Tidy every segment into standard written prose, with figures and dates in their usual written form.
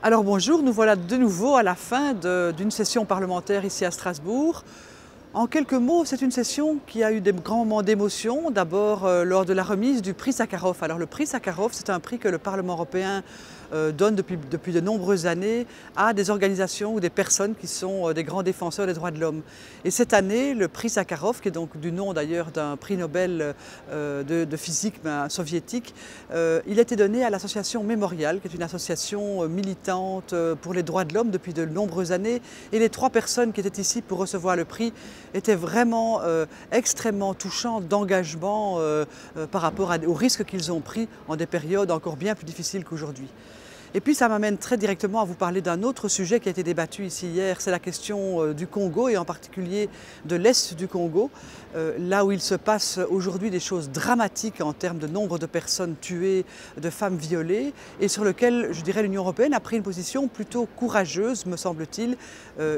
Alors bonjour, nous voilà de nouveau à la fin d'une session parlementaire ici à Strasbourg. En quelques mots, c'est une session qui a eu des grands moments d'émotion. D'abord lors de la remise du prix Sakharov. Alors le prix Sakharov, c'est un prix que le Parlement européen donne depuis de nombreuses années à des organisations ou des personnes qui sont des grands défenseurs des droits de l'homme. Et cette année, le prix Sakharov, qui est donc du nom d'ailleurs d'un prix Nobel de physique soviétique, il a été donné à l'association Mémorial, qui est une association militante pour les droits de l'homme depuis de nombreuses années. Et les trois personnes qui étaient ici pour recevoir le prix étaient vraiment extrêmement touchantes d'engagement par rapport aux risques qu'ils ont pris en des périodes encore bien plus difficiles qu'aujourd'hui. Et puis ça m'amène très directement à vous parler d'un autre sujet qui a été débattu ici hier, c'est la question du Congo et en particulier de l'Est du Congo, là où il se passe aujourd'hui des choses dramatiques en termes de nombre de personnes tuées, de femmes violées, et sur lequel, je dirais, l'Union européenne a pris une position plutôt courageuse, me semble-t-il.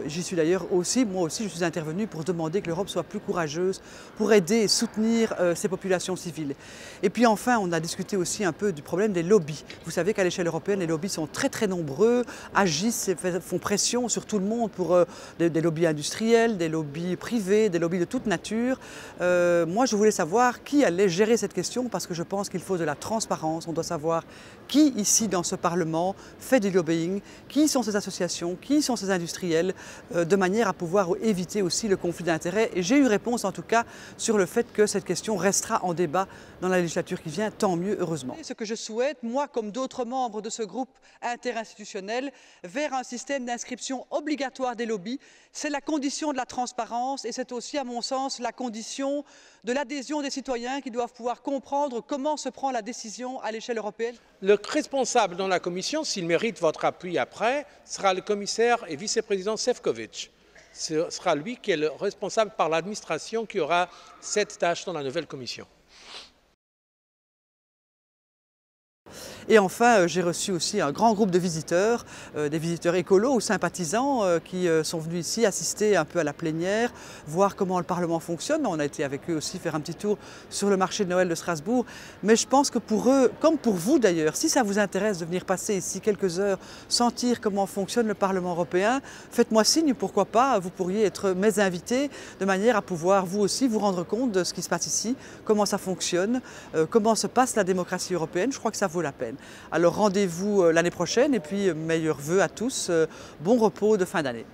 J'y suis d'ailleurs aussi, moi aussi, je suis intervenue pour demander que l'Europe soit plus courageuse, pour aider et soutenir ces populations civiles. Et puis enfin, on a discuté aussi un peu du problème des lobbies. Vous savez qu'à l'échelle européenne, les lobbies sont très nombreux, agissent et font pression sur tout le monde pour des lobbies industriels, des lobbies privés, des lobbies de toute nature. Moi, je voulais savoir qui allait gérer cette question parce que je pense qu'il faut de la transparence. On doit savoir qui ici dans ce Parlement fait du lobbying, qui sont ces associations, qui sont ces industriels, de manière à pouvoir éviter aussi le conflit d'intérêts. Et j'ai eu réponse en tout cas sur le fait que cette question restera en débat dans la législature qui vient, tant mieux, heureusement. Ce que je souhaite, moi comme d'autres membres de ce groupe interinstitutionnel, vers un système d'inscription obligatoire des lobbies, c'est la condition de la transparence et c'est aussi, à mon sens, la condition de l'adhésion des citoyens qui doivent pouvoir comprendre comment se prend la décision à l'échelle européenne. Le responsable dans la Commission, s'il mérite votre appui après, sera le commissaire et vice-président Šefčovič. Ce sera lui qui est le responsable par l'administration qui aura cette tâche dans la nouvelle Commission. Et enfin, j'ai reçu aussi un grand groupe de visiteurs, des visiteurs écolos ou sympathisants qui sont venus ici assister un peu à la plénière, voir comment le Parlement fonctionne. On a été avec eux aussi faire un petit tour sur le marché de Noël de Strasbourg. Mais je pense que pour eux, comme pour vous d'ailleurs, si ça vous intéresse de venir passer ici quelques heures, sentir comment fonctionne le Parlement européen, faites-moi signe, pourquoi pas, vous pourriez être mes invités de manière à pouvoir vous aussi vous rendre compte de ce qui se passe ici, comment ça fonctionne, comment se passe la démocratie européenne. Je crois que ça vaut la peine. Alors rendez-vous l'année prochaine et puis meilleurs vœux à tous, bon repos de fin d'année.